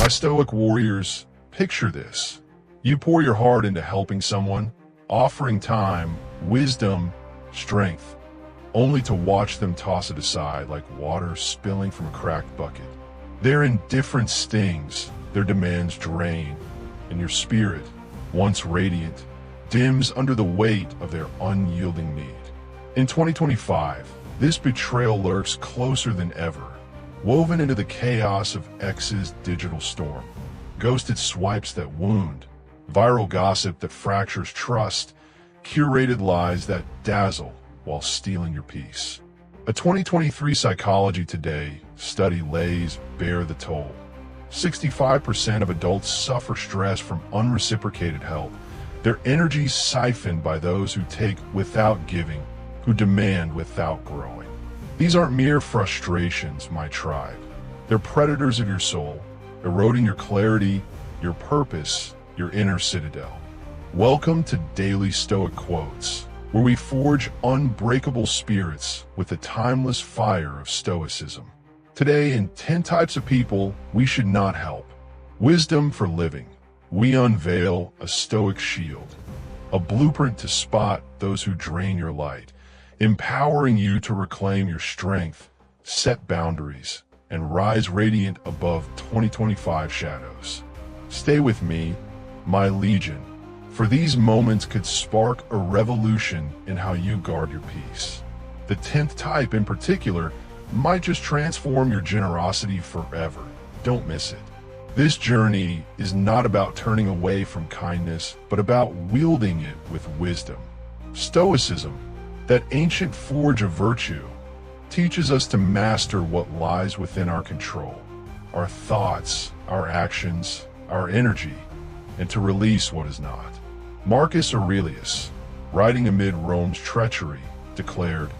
My Stoic warriors, picture this. You pour your heart into helping someone, offering time, wisdom, strength, only to watch them toss it aside like water spilling from a cracked bucket. Their indifference stings, their demands drain, and your spirit, once radiant, dims under the weight of their unyielding need. In 2025, this betrayal lurks closer than ever, woven into the chaos of X's digital storm. Ghosted swipes that wound, viral gossip that fractures trust, curated lies that dazzle while stealing your peace. A 2023 Psychology Today study lays bare the toll. 65% of adults suffer stress from unreciprocated help, their energy siphoned by those who take without giving, who demand without growing. These aren't mere frustrations, my tribe. They're predators of your soul, eroding your clarity, your purpose, your inner citadel. Welcome to Daily Stoic Quotes, where we forge unbreakable spirits with the timeless fire of Stoicism. Today, in 10 types of people we should not help. Wisdom for living. We unveil a Stoic shield, a blueprint to spot those who drain your light, empowering you to reclaim your strength, set boundaries, and rise radiant above 2025 shadows. Stay with me, my legion, for these moments could spark a revolution in how you guard your peace. The 10th type in particular might just transform your generosity forever. Don't miss it. This journey is not about turning away from kindness, but about wielding it with wisdom. Stoicism, that ancient forge of virtue, teaches us to master what lies within our control, our thoughts, our actions, our energy, and to release what is not. Marcus Aurelius, writing amid Rome's treachery, declared,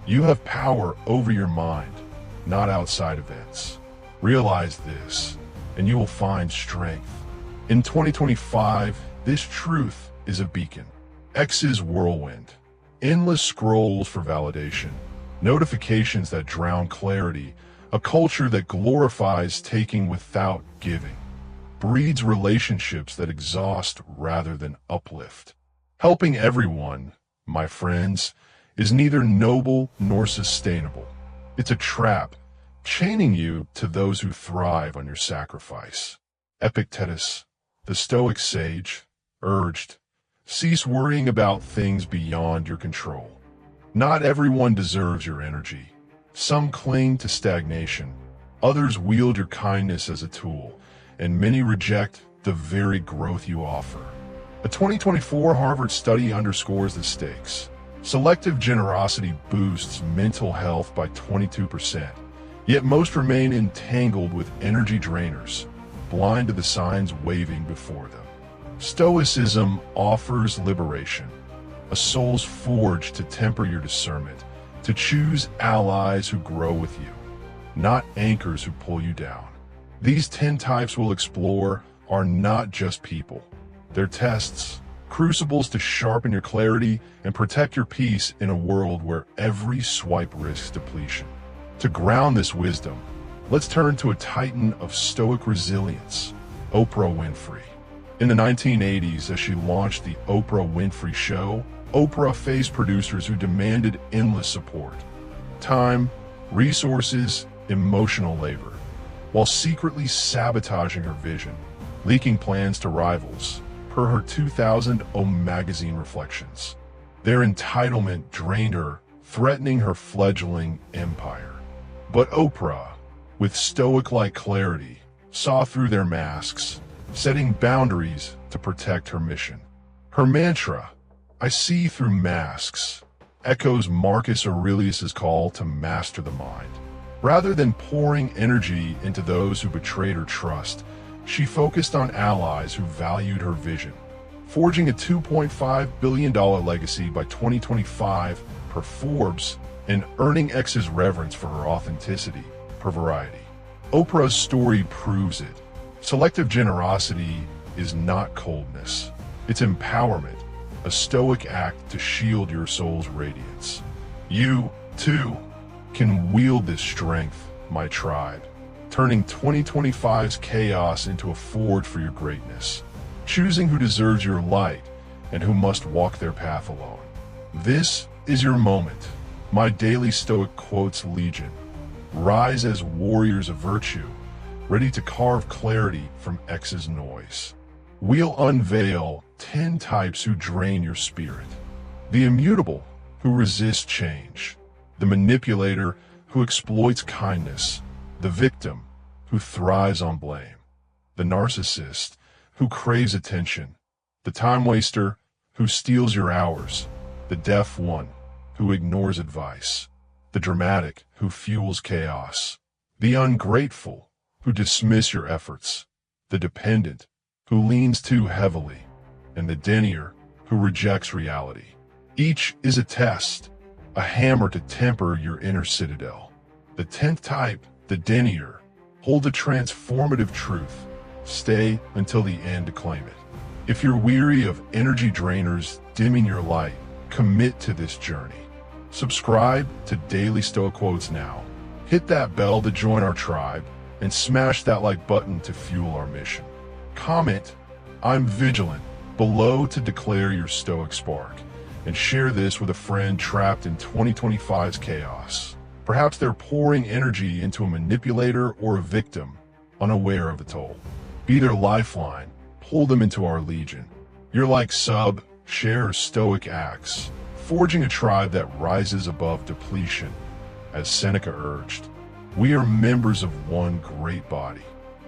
"You have power over your mind, not outside events. Realize this, and you will find strength." In 2025, this truth is a beacon. X's whirlwind. Endless scrolls for validation. Notifications that drown clarity. A culture that glorifies taking without giving. Breeds relationships that exhaust rather than uplift. Helping everyone, my friends, is neither noble nor sustainable. It's a trap, chaining you to those who thrive on your sacrifice. Epictetus, the Stoic sage, urged, "Cease worrying about things beyond your control." Not everyone deserves your energy. Some cling to stagnation, others wield your kindness as a tool, and many reject the very growth you offer. A 2024 Harvard study underscores the stakes. Selective generosity boosts mental health by 22%, yet most remain entangled with energy drainers, blind to the signs waving before them. Stoicism offers liberation, a soul's forge to temper your discernment, to choose allies who grow with you, not anchors who pull you down. These 10 types we'll explore are not just people. They're tests, crucibles to sharpen your clarity and protect your peace in a world where every swipe risks depletion. To ground this wisdom, let's turn to a titan of Stoic resilience, Oprah Winfrey. In the 1980s, as she launched the Oprah Winfrey Show, Oprah faced producers who demanded endless support. Time, resources, emotional labor, while secretly sabotaging her vision, leaking plans to rivals, per her 2000 O Magazine reflections. Their entitlement drained her, threatening her fledgling empire. But Oprah, with Stoic-like clarity, saw through their masks, setting boundaries to protect her mission. Her mantra, "I see through masks," echoes Marcus Aurelius' call to master the mind. Rather than pouring energy into those who betrayed her trust, she focused on allies who valued her vision, forging a $2.5 billion legacy by 2025 per Forbes and earning X's reverence for her authenticity per Variety. Oprah's story proves it. Selective generosity is not coldness. It's empowerment, a Stoic act to shield your soul's radiance. You, too, can wield this strength, my tribe. turning 2025's chaos into a forge for your greatness, choosing who deserves your light and who must walk their path alone. This is your moment, my daily Stoic Quotes legion. Rise as warriors of virtue, ready to carve clarity from X's noise. We'll unveil 10 types who drain your spirit. The immutable, who resists change. The manipulator, who exploits kindness. The victim, who thrives on blame. The narcissist, who craves attention. The time waster, who steals your hours. The deaf one, who ignores advice. The dramatic, who fuels chaos. The ungrateful, who dismiss your efforts. The dependent, who leans too heavily. And the Denier, who rejects reality. Each is a test, a hammer to temper your inner citadel. The 10th type, the Denier, hold a transformative truth. Stay until the end to claim it. If you're weary of energy drainers dimming your light, commit to this journey. Subscribe to Daily Stoic Quotes now. Hit that bell to join our tribe and smash that like button to fuel our mission. Comment, "I'm vigilant," below to declare your Stoic spark, and share this with a friend trapped in 2025's chaos. Perhaps they're pouring energy into a manipulator or a victim, unaware of the toll. Be their lifeline, pull them into our legion. You're like sub, share Stoic acts, forging a tribe that rises above depletion. As Seneca urged, we are members of one great body.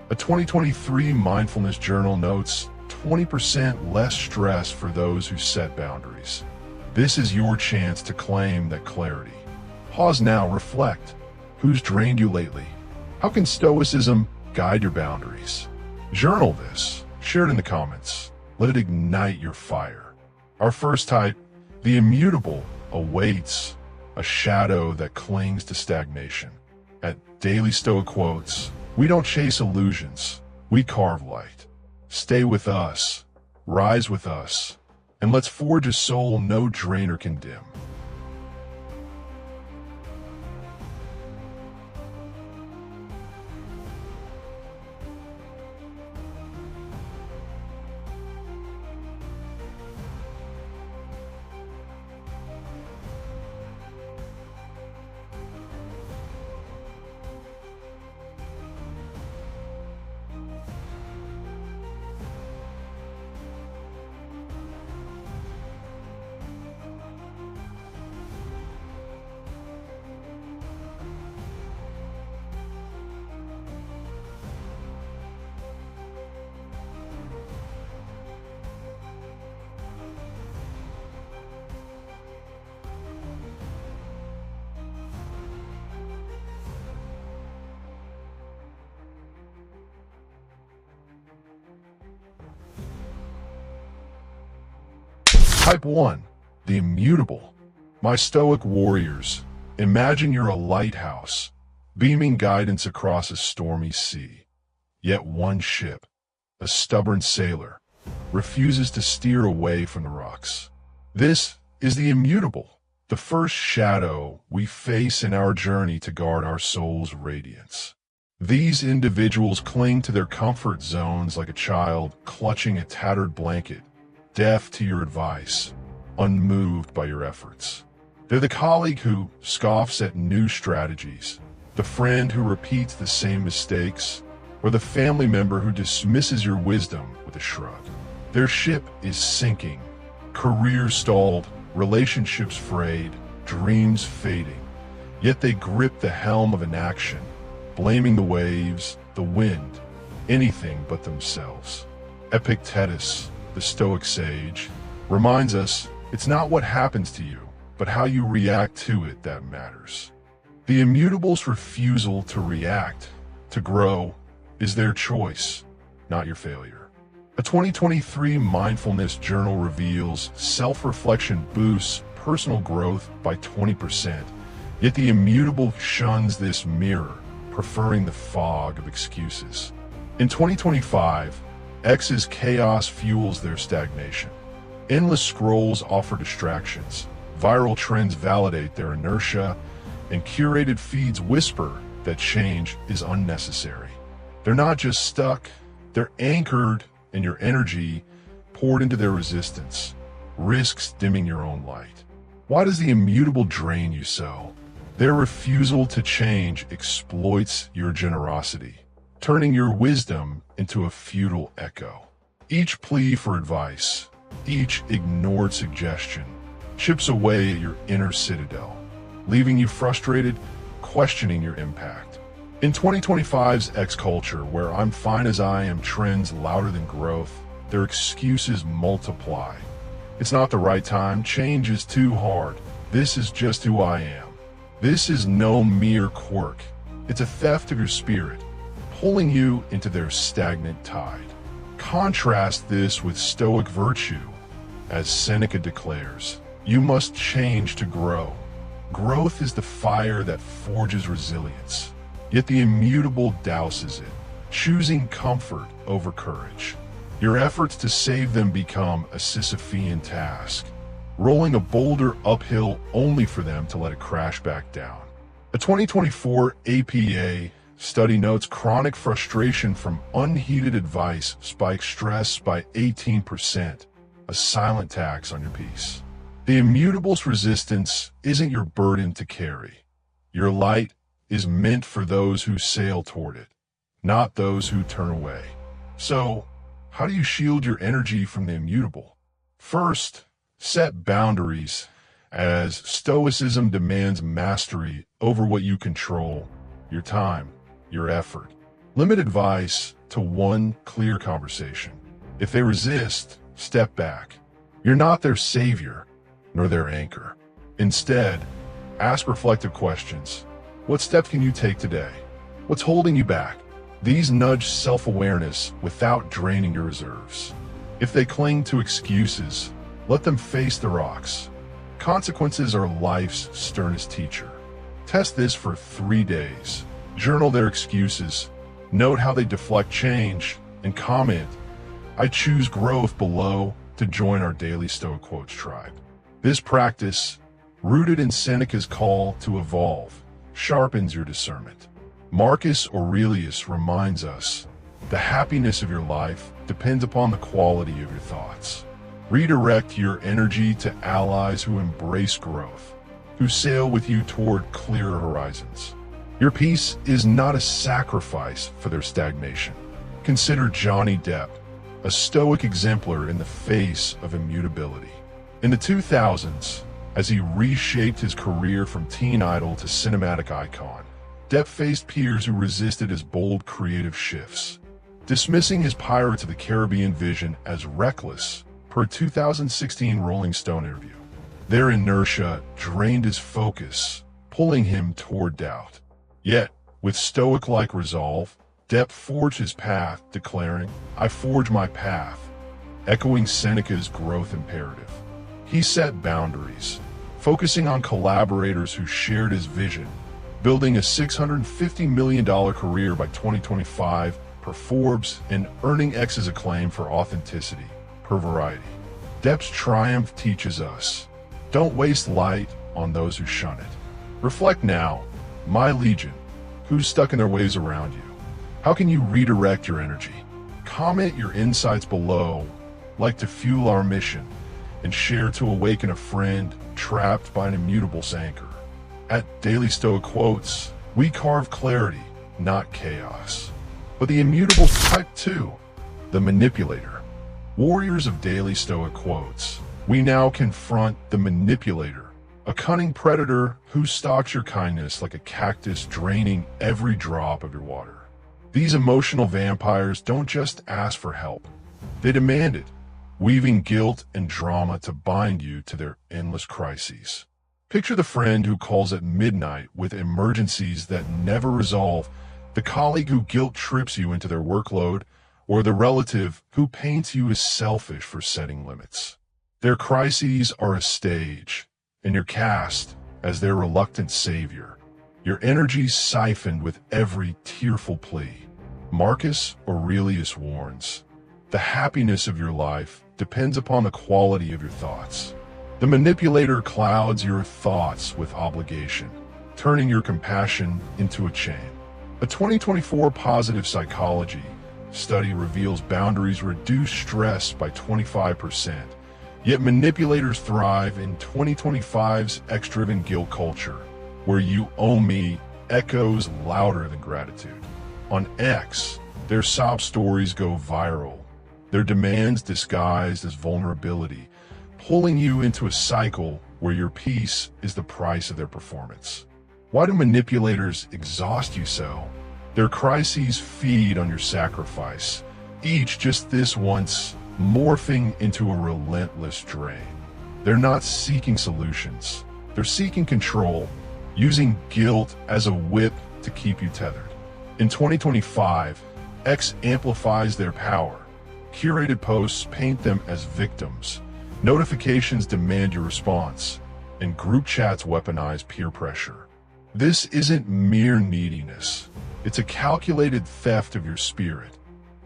A 2023 mindfulness journal notes 20% less stress for those who set boundaries. This is your chance to claim that clarity. Pause now, reflect. Who's drained you lately? How can Stoicism guide your boundaries? Journal this, share it in the comments. Let it ignite your fire. Our first type, the immutable, awaits, a shadow that clings to stagnation. At Daily Stoic Quotes, we don't chase illusions, we carve light. Stay with us, rise with us, and let's forge a soul no drainer can dim. Type 1. The Immutable. My Stoic warriors, imagine you're a lighthouse, beaming guidance across a stormy sea. Yet one ship, a stubborn sailor, refuses to steer away from the rocks. This is the Immutable, the first shadow we face in our journey to guard our soul's radiance. These individuals cling to their comfort zones like a child clutching a tattered blanket, deaf to your advice, unmoved by your efforts. They're the colleague who scoffs at new strategies, the friend who repeats the same mistakes, or the family member who dismisses your wisdom with a shrug. Their ship is sinking, careers stalled, relationships frayed, dreams fading, yet they grip the helm of inaction, blaming the waves, the wind, anything but themselves. Epictetus, the Stoic sage, reminds us it's not what happens to you, but how you react to it that matters. The Immutable's refusal to react, to grow, is their choice, not your failure. A 2023 mindfulness journal reveals self-reflection boosts personal growth by 20%, yet the Immutable shuns this mirror, preferring the fog of excuses. In 2025, X's chaos fuels their stagnation. Endless scrolls offer distractions, viral trends validate their inertia, and curated feeds whisper that change is unnecessary. They're not just stuck, they're anchored in your energy poured into their resistance, risks dimming your own light. Why does the immutable drain you so? Their refusal to change exploits your generosity, turning your wisdom into a futile echo. Each plea for advice, each ignored suggestion, chips away at your inner citadel, leaving you frustrated, questioning your impact. In 2025's X culture, where I'm fine as I am trends louder than growth, their excuses multiply. It's not the right time, change is too hard, this is just who I am. This is no mere quirk, it's a theft of your spirit, pulling you into their stagnant tide. Contrast this with Stoic virtue, as Seneca declares, you must change to grow. Growth is the fire that forges resilience, yet the immutable douses it, choosing comfort over courage. Your efforts to save them become a Sisyphean task, rolling a boulder uphill only for them to let it crash back down. A 2024 APA study notes chronic frustration from unheeded advice spikes stress by 18%, a silent tax on your peace. The immutable's resistance isn't your burden to carry. Your light is meant for those who sail toward it, not those who turn away. So, how do you shield your energy from the immutable? First, set boundaries, as Stoicism demands mastery over what you control, your time, your effort. Limit advice to one clear conversation. If they resist, step back. You're not their savior, nor their anchor. Instead, ask reflective questions. What steps can you take today? What's holding you back? These nudge self-awareness without draining your reserves. If they cling to excuses, let them face the rocks. Consequences are life's sternest teacher. Test this for 3 days. Journal their excuses. Note how they deflect change, and comment, I choose growth below, to join our daily Stoic Quotes tribe. This practice, rooted in Seneca's call to evolve, sharpens your discernment. Marcus Aurelius reminds us, the happiness of your life depends upon the quality of your thoughts. Redirect your energy to allies who embrace growth, who sail with you toward clearer horizons. Your peace is not a sacrifice for their stagnation. Consider Johnny Depp, a stoic exemplar in the face of immutability. In the 2000s, as he reshaped his career from teen idol to cinematic icon, Depp faced peers who resisted his bold creative shifts, dismissing his Pirates of the Caribbean vision as reckless, per a 2016 Rolling Stone interview. Their inertia drained his focus, pulling him toward doubt. Yet, with stoic-like resolve, Depp forged his path, declaring, I forge my path, echoing Seneca's growth imperative. He set boundaries, focusing on collaborators who shared his vision, building a $650 million career by 2025 per Forbes and earning X's acclaim for authenticity per Variety. Depp's triumph teaches us, don't waste light on those who shun it. Reflect now, my legion, who's stuck in their ways around you. How can you redirect your energy? Comment your insights below, like to fuel our mission, and share to awaken a friend trapped by an immutable's anchor. At Daily Stoic Quotes, we carve clarity, not chaos. But the immutable's type 2, the manipulator. Warriors of Daily Stoic Quotes, we now confront the manipulator, a cunning predator who stalks your kindness like a cactus draining every drop of your water. These emotional vampires don't just ask for help, they demand it, weaving guilt and drama to bind you to their endless crises. Picture the friend who calls at midnight with emergencies that never resolve, the colleague who guilt trips you into their workload, or the relative who paints you as selfish for setting limits. Their crises are a stage, and you're cast as their reluctant savior, your energy siphoned with every tearful plea. Marcus Aurelius warns, the happiness of your life depends upon the quality of your thoughts. The manipulator clouds your thoughts with obligation, turning your compassion into a chain. A 2024 positive psychology study reveals boundaries reduce stress by 25%, yet manipulators thrive in 2025's X-driven guilt culture, where "you owe me" echoes louder than gratitude. On X, their sob stories go viral, their demands disguised as vulnerability, pulling you into a cycle where your peace is the price of their performance. Why do manipulators exhaust you so? Their crises feed on your sacrifice, each just this once morphing into a relentless drain. They're not seeking solutions. They're seeking control, using guilt as a whip to keep you tethered. In 2025, X amplifies their power. Curated posts paint them as victims. Notifications demand your response, and group chats weaponize peer pressure. This isn't mere neediness. It's a calculated theft of your spirit,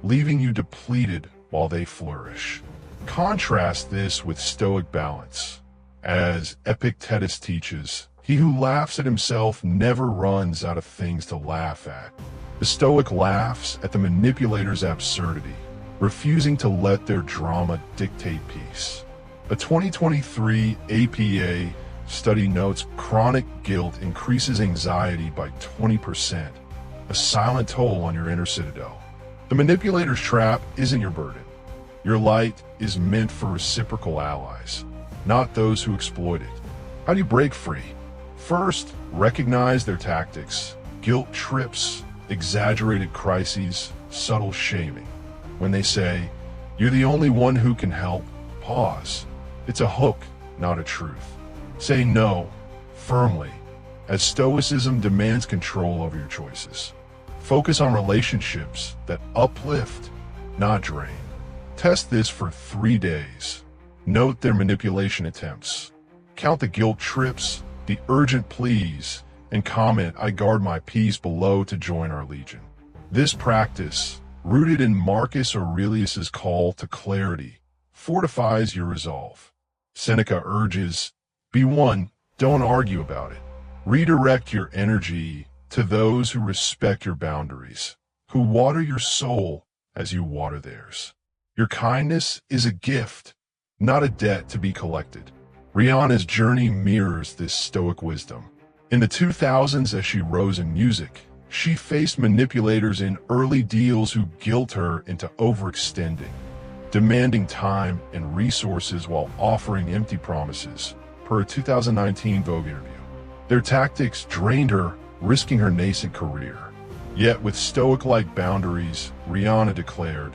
leaving you depleted while they flourish. Contrast this with Stoic balance. As Epictetus teaches, he who laughs at himself never runs out of things to laugh at. The Stoic laughs at the manipulator's absurdity, refusing to let their drama dictate peace. A 2023 APA study notes chronic guilt increases anxiety by 20%, a silent toll on your inner citadel. The manipulator's trap isn't your burden. Your light is meant for reciprocal allies, not those who exploit it. How do you break free? First, recognize their tactics: guilt trips, exaggerated crises, subtle shaming. When they say, "You're the only one who can help," pause. It's a hook, not a truth. Say no, firmly, as Stoicism demands control over your choices. Focus on relationships that uplift, not drain. Test this for 3 days. Note their manipulation attempts. Count the guilt trips, the urgent pleas, and comment "I guard my peace" below to join our legion. This practice, rooted in Marcus Aurelius's call to clarity, fortifies your resolve. Seneca urges, "Be one, don't argue about it." Redirect your energy to those who respect your boundaries, who water your soul as you water theirs. Your kindness is a gift, not a debt to be collected. Rihanna's journey mirrors this Stoic wisdom. In the 2000s, as she rose in music, she faced manipulators in early deals who guilt her into overextending, demanding time and resources while offering empty promises, per a 2019 Vogue interview. Their tactics drained her, risking her nascent career. Yet with Stoic-like boundaries, Rihanna declared,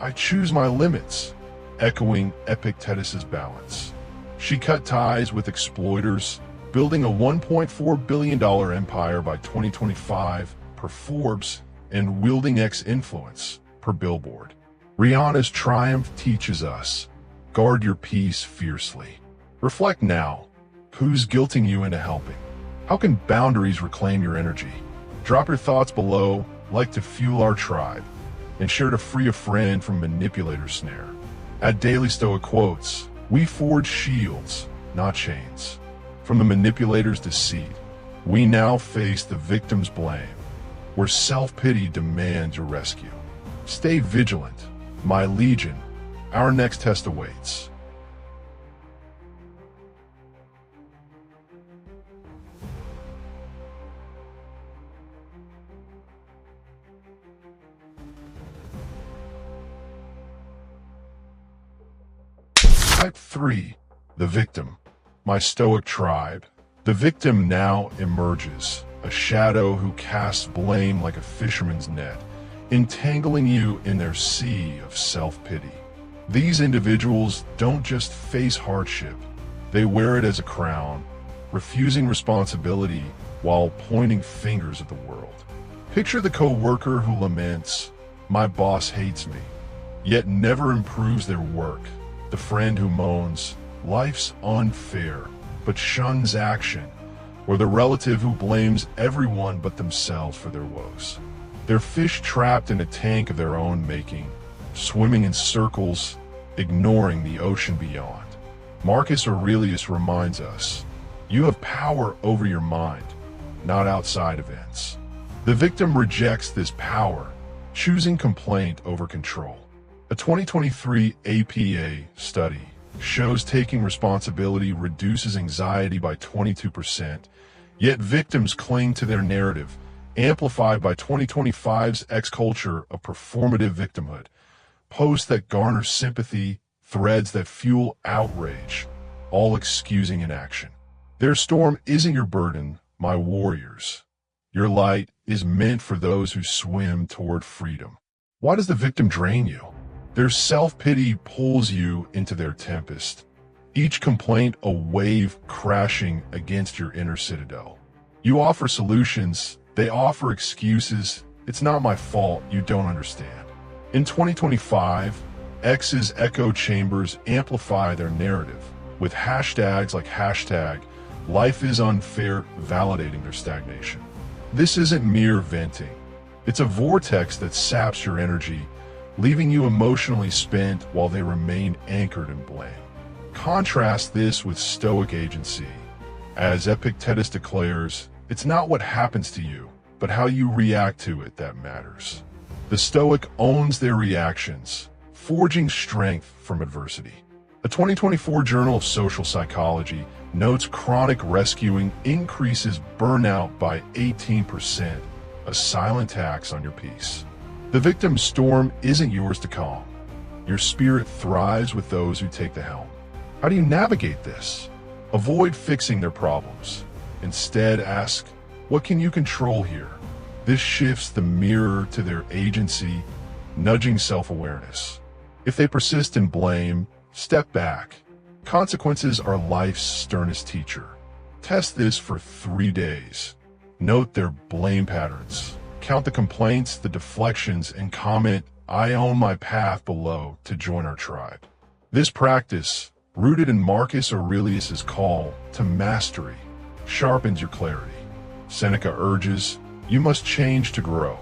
"I choose my limits," echoing Epictetus's balance. She cut ties with exploiters, building a $1.4 billion empire by 2025 per Forbes, and wielding X influence per Billboard. Rihanna's triumph teaches us, guard your peace fiercely. Reflect now, who's guilting you into helping? How can boundaries reclaim your energy? Drop your thoughts below, like to fuel our tribe, and share to free a friend from manipulator's snare. At Daily Stoic Quotes, we forge shields, not chains. From the manipulator's deceit, we now face the victim's blame, where self-pity demands your rescue. Stay vigilant, my legion. Our next test awaits. Type 3. The victim. My Stoic tribe. The victim now emerges, a shadow who casts blame like a fisherman's net, entangling you in their sea of self-pity. These individuals don't just face hardship, they wear it as a crown, refusing responsibility while pointing fingers at the world. Picture the co-worker who laments, "My boss hates me," yet never improves their work. The friend who moans, "Life's unfair," but shuns action, or the relative who blames everyone but themselves for their woes. They're fish trapped in a tank of their own making, swimming in circles, ignoring the ocean beyond. Marcus Aurelius reminds us, you have power over your mind. not outside events. The victim rejects this power, choosing complaint over control. A 2023 APA study shows taking responsibility reduces anxiety by 22%, yet victims cling to their narrative, amplified by 2025's X-culture of performative victimhood, posts that garner sympathy, threads that fuel outrage, all excusing inaction. Their storm isn't your burden, my warriors. Your light is meant for those who swim toward freedom. Why does the victim drain you? Their self-pity pulls you into their tempest. Each complaint a wave crashing against your inner citadel. You offer solutions, they offer excuses. It's not my fault, you don't understand. In 2025, X's echo chambers amplify their narrative, with hashtags like #LifeIsUnfair validating their stagnation. This isn't mere venting. It's a vortex that saps your energy, leaving you emotionally spent while they remain anchored in blame. Contrast this with Stoic agency. As Epictetus declares, it's not what happens to you, but how you react to it that matters. The Stoic owns their reactions, forging strength from adversity. A 2024 Journal of Social Psychology notes chronic rescuing increases burnout by 18%, a silent tax on your peace. The victim's storm isn't yours to calm. Your spirit thrives with those who take the helm. How do you navigate this? Avoid fixing their problems. Instead, ask, what can you control here? This shifts the mirror to their agency, nudging self-awareness. If they persist in blame, step back. Consequences are life's sternest teacher. Test this for 3 days. Note their blame patterns. Count the complaints, the deflections, and comment, "I own my path" below to join our tribe. This practice, rooted in Marcus Aurelius' call to mastery, sharpens your clarity. Seneca urges, you must change to grow.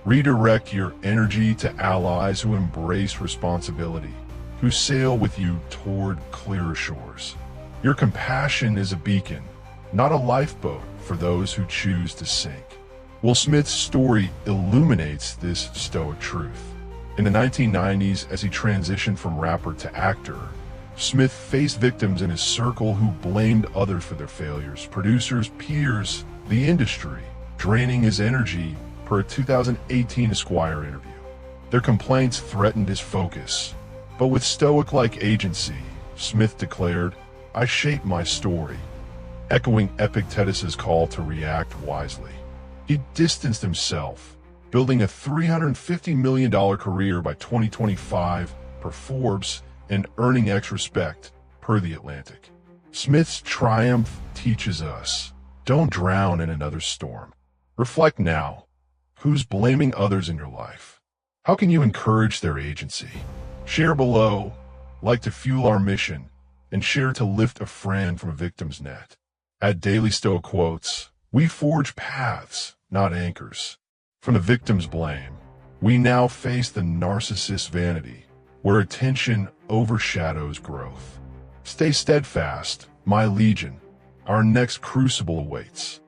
Redirect your energy to allies who embrace responsibility, who sail with you toward clearer shores. Your compassion is a beacon, not a lifeboat for those who choose to sink. Will Smith's story illuminates this Stoic truth. In the 1990s, as he transitioned from rapper to actor, Smith faced victims in his circle who blamed others for their failures, producers, peers, the industry, draining his energy per a 2018 Esquire interview. Their complaints threatened his focus, but with Stoic-like agency, Smith declared, "I shape my story," echoing Epictetus' call to react wisely. He distanced himself, building a $350 million career by 2025 per Forbes and earning X respect per The Atlantic. Smith's triumph teaches us, don't drown in another storm. Reflect now. Who's blaming others in your life? How can you encourage their agency? Share below, like to fuel our mission, and share to lift a friend from a victim's net. At Daily Stoic Quotes, we forge paths, not anchors. From the victim's blame, we now face the narcissist's vanity, where attention overshadows growth. Stay steadfast, my legion. Our next crucible awaits.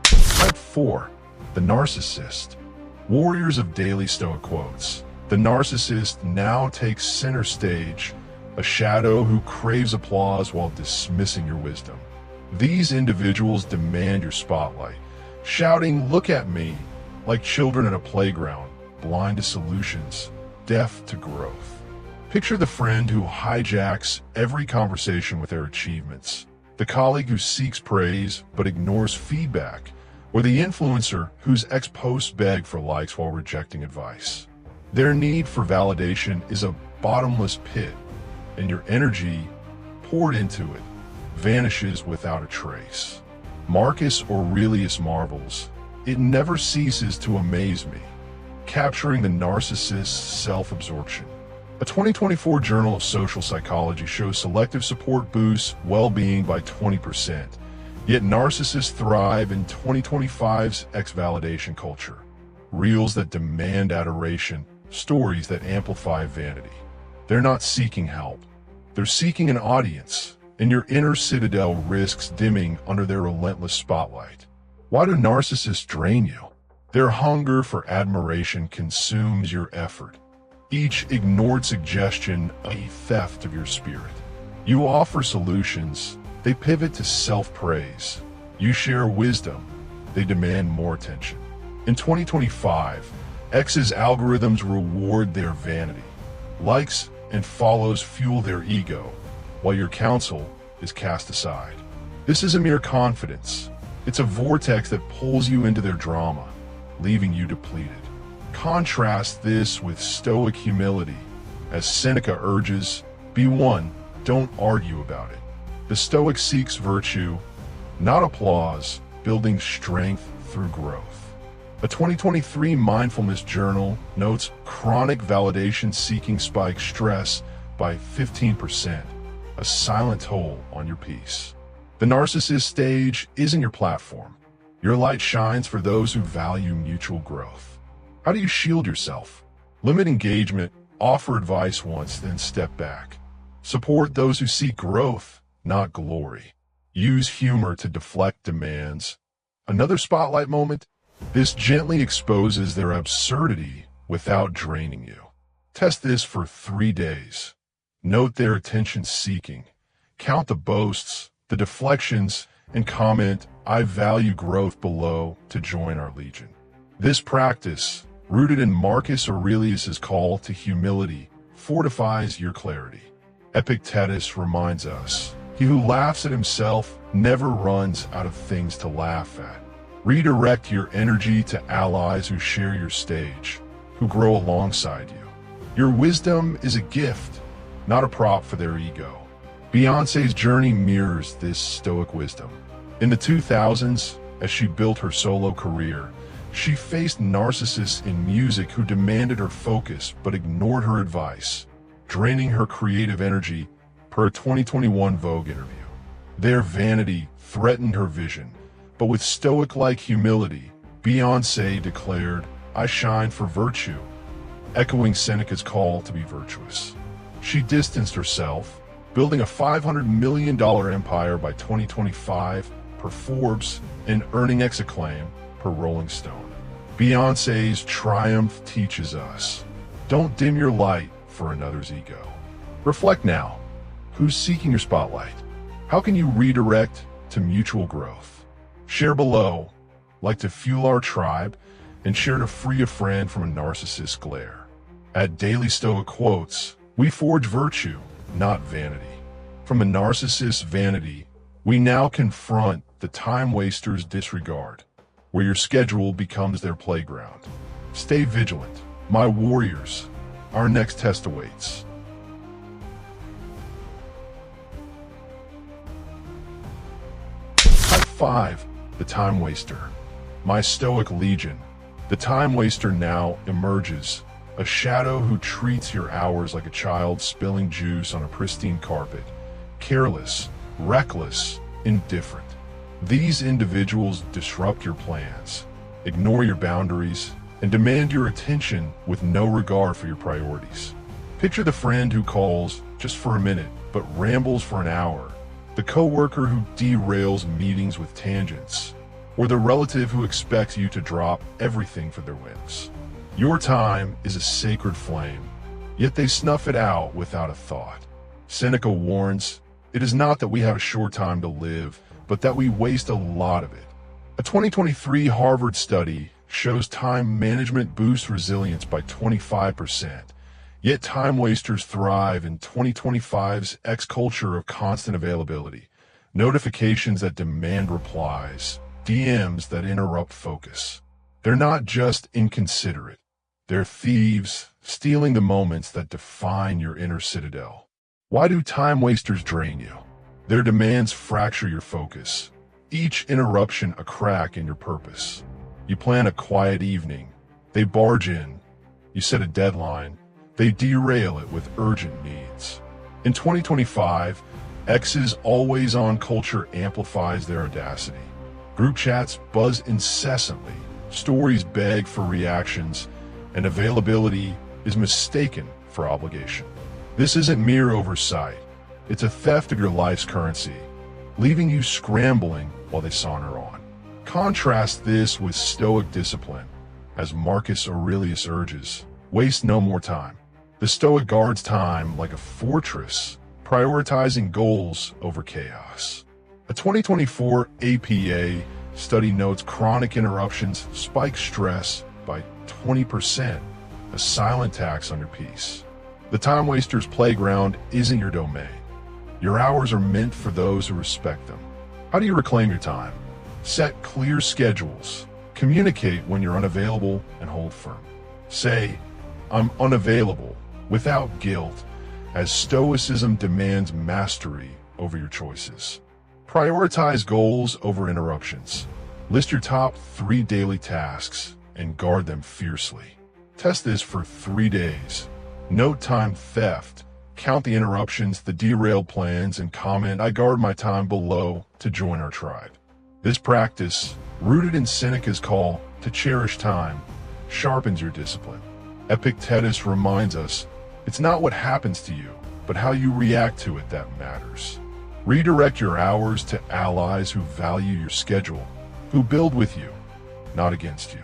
Type 4. The Narcissist. Warriors of Daily Stoic Quotes. The narcissist now takes center stage, a shadow who craves applause while dismissing your wisdom. These individuals demand your spotlight, shouting, "Look at me," like children at a playground, blind to solutions, deaf to growth. Picture the friend who hijacks every conversation with their achievements, the colleague who seeks praise but ignores feedback, or the influencer whose ex-posts beg for likes while rejecting advice. Their need for validation is a bottomless pit, and your energy, poured into it, vanishes without a trace. Marcus Aurelius marvels, "It never ceases to amaze me," capturing the narcissist's self-absorption. A 2024 Journal of Social Psychology shows selective support boosts well-being by 20%, yet narcissists thrive in 2025's X-validation culture. Reels that demand adoration, stories that amplify vanity. They're not seeking help. They're seeking an audience, and your inner citadel risks dimming under their relentless spotlight. Why do narcissists drain you? Their hunger for admiration consumes your effort. Each ignored suggestion a theft of your spirit. You offer solutions, they pivot to self-praise. You share wisdom, they demand more attention. In 2025, X's algorithms reward their vanity. Likes and follows fuel their ego, while your counsel is cast aside. This isn't mere confidence. It's a vortex that pulls you into their drama, leaving you depleted. Contrast this with Stoic humility. As Seneca urges, be one, don't argue about it. The Stoic seeks virtue, not applause, building strength through growth. A 2023 mindfulness journal notes chronic validation seeking spikes stress by 15%, a silent toll on your peace. The narcissist stage isn't your platform. Your light shines for those who value mutual growth. How do you shield yourself? Limit engagement, offer advice once, then step back. Support those who seek growth, not glory. Use humor to deflect demands. Another spotlight moment? This gently exposes their absurdity without draining you. Test this for 3 days. Note their attention-seeking. Count the boasts, the deflections, and comment, I value growth below to join our legion. This practice, rooted in Marcus Aurelius' call to humility, fortifies your clarity. Epictetus reminds us, he who laughs at himself never runs out of things to laugh at. Redirect your energy to allies who share your stage, who grow alongside you. Your wisdom is a gift, not a prop for their ego. Beyoncé's journey mirrors this Stoic wisdom. In the 2000s, as she built her solo career, she faced narcissists in music who demanded her focus but ignored her advice, draining her creative energy, per a 2021 Vogue interview. Their vanity threatened her vision, but with Stoic-like humility, Beyoncé declared, I shine for virtue, echoing Seneca's call to be virtuous. She distanced herself, building a $500 million empire by 2025 per Forbes and earning X acclaim per Rolling Stone. Beyoncé's triumph teaches us, don't dim your light for another's ego. Reflect now. Who's seeking your spotlight? How can you redirect to mutual growth? Share below, like to fuel our tribe, and share to free a friend from a narcissist's glare. At Daily Stoic Quotes, we forge virtue, not vanity. From a narcissist's vanity, we now confront the time waster's disregard, where your schedule becomes their playground. Stay vigilant, my warriors. Our next test awaits. Type 5. The Time Waster. My Stoic Legion. The Time Waster now emerges, a shadow who treats your hours like a child spilling juice on a pristine carpet. Careless, reckless, indifferent. These individuals disrupt your plans, ignore your boundaries, and demand your attention with no regard for your priorities. Picture the friend who calls just for a minute, but rambles for an hour. The coworker who derails meetings with tangents, or the relative who expects you to drop everything for their whims. Your time is a sacred flame, yet they snuff it out without a thought. Seneca warns, it is not that we have a short time to live, but that we waste a lot of it. A 2023 Harvard study shows time management boosts resilience by 25%. Yet time wasters thrive in 2025's X culture of constant availability, notifications that demand replies, DMs that interrupt focus. They're not just inconsiderate, they're thieves, stealing the moments that define your inner citadel. Why do time wasters drain you? Their demands fracture your focus, each interruption a crack in your purpose. You plan a quiet evening, they barge in. You set a deadline, they derail it with urgent needs. In 2025, X's always-on culture amplifies their audacity. Group chats buzz incessantly, stories beg for reactions, and availability is mistaken for obligation. This isn't mere oversight. It's a theft of your life's currency, leaving you scrambling while they saunter on. Contrast this with Stoic discipline, as Marcus Aurelius urges, waste no more time. The Stoic guards time like a fortress, prioritizing goals over chaos. A 2024 APA study notes chronic interruptions spike stress by 20%, a silent tax on your peace. The time waster's playground isn't your domain. Your hours are meant for those who respect them. How do you reclaim your time? Set clear schedules. Communicate when you're unavailable and hold firm. Say, "I'm unavailable," without guilt, as Stoicism demands mastery over your choices. Prioritize goals over interruptions. List your top 3 daily tasks and guard them fiercely. Test this for 3 days. Note time theft. Count the interruptions, the derailed plans, and comment, "I guard my time," below to join our tribe. This practice, rooted in Seneca's call to cherish time, sharpens your discipline. Epictetus reminds us, it's not what happens to you, but how you react to it that matters. Redirect your hours to allies who value your schedule, who build with you, not against you.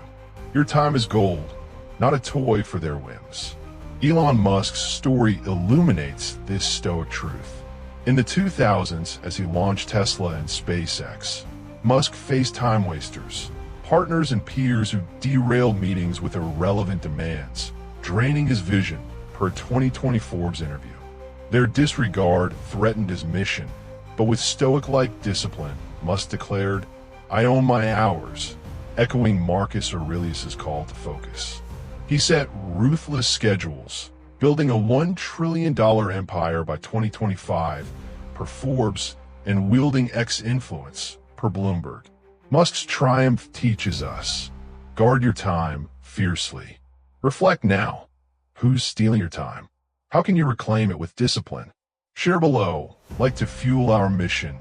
Your time is gold, not a toy for their whims. Elon Musk's story illuminates this Stoic truth. In the 2000s, as he launched Tesla and SpaceX, Musk faced time wasters, partners and peers who derailed meetings with irrelevant demands, draining his vision, per a 2020 Forbes interview. Their disregard threatened his mission, but with Stoic-like discipline, Musk declared, "I own my hours," echoing Marcus Aurelius' call to focus. He set ruthless schedules, building a $1 trillion empire by 2025 per Forbes and wielding X influence per Bloomberg. Musk's triumph teaches us, guard your time fiercely. Reflect now. Who's stealing your time? How can you reclaim it with discipline? Share below, like to fuel our mission,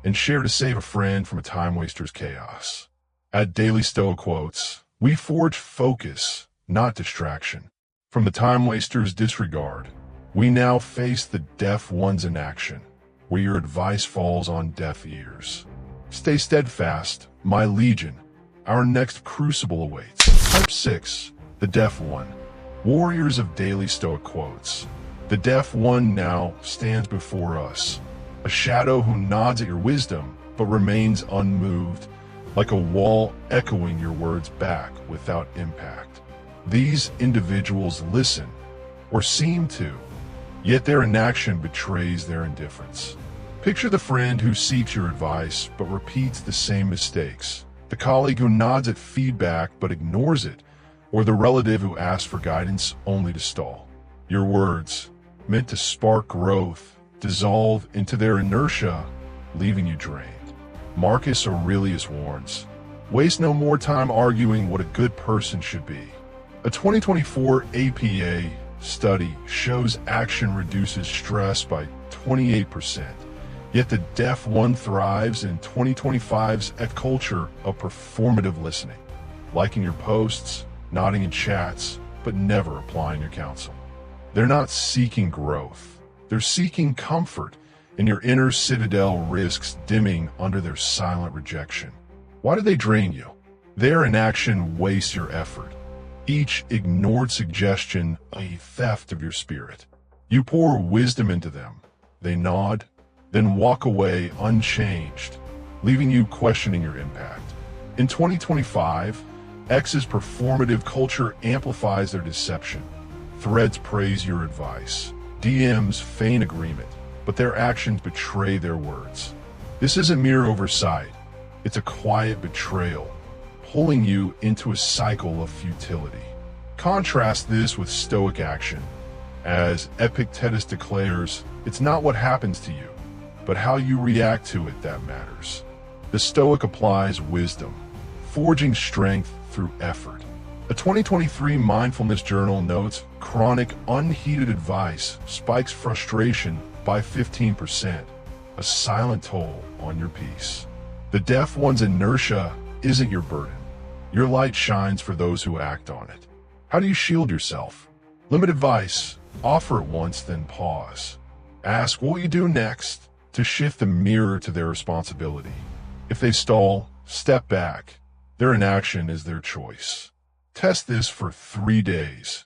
and share to save a friend from a time waster's chaos. At Daily Stoic Quotes, we forge focus, not distraction. From the time waster's disregard, we now face the deaf ones in action, where your advice falls on deaf ears. Stay steadfast, my legion. Our next crucible awaits. Type 6, the deaf one. Warriors of Daily Stoic Quotes. The deaf one now stands before us, a shadow who nods at your wisdom, but remains unmoved, like a wall echoing your words back without impact. These individuals listen, or seem to, yet their inaction betrays their indifference. Picture the friend who seeks your advice but repeats the same mistakes, the colleague who nods at feedback but ignores it, or the relative who asks for guidance only to stall. Your words, meant to spark growth, dissolve into their inertia, leaving you drained. Marcus Aurelius warns, waste no more time arguing what a good person should be. A 2024 APA study shows action reduces stress by 28%, yet the deaf one thrives in 2025's culture of performative listening, liking your posts, nodding in chats, but never applying your counsel. They're not seeking growth, they're seeking comfort, and your inner citadel risks dimming under their silent rejection. Why do they drain you? Their inaction wastes your effort. Each ignored suggestion a theft of your spirit. You pour wisdom into them. They nod, then walk away unchanged, leaving you questioning your impact. In 2025, X's performative culture amplifies their deception. Threads praise your advice. DMs feign agreement, but their actions betray their words. This isn't mere oversight. It's a quiet betrayal, pulling you into a cycle of futility. Contrast this with Stoic action. As Epictetus declares, it's not what happens to you, but how you react to it that matters. The Stoic applies wisdom, forging strength through effort. A 2023 mindfulness journal notes chronic unheeded advice spikes frustration by 15%, a silent toll on your peace. The deaf one's inertia isn't your burden. Your light shines for those who act on it. How do you shield yourself? Limit advice, offer it once, then pause. Ask what will you do next to shift the mirror to their responsibility. If they stall, step back. Their inaction is their choice. Test this for 3 days.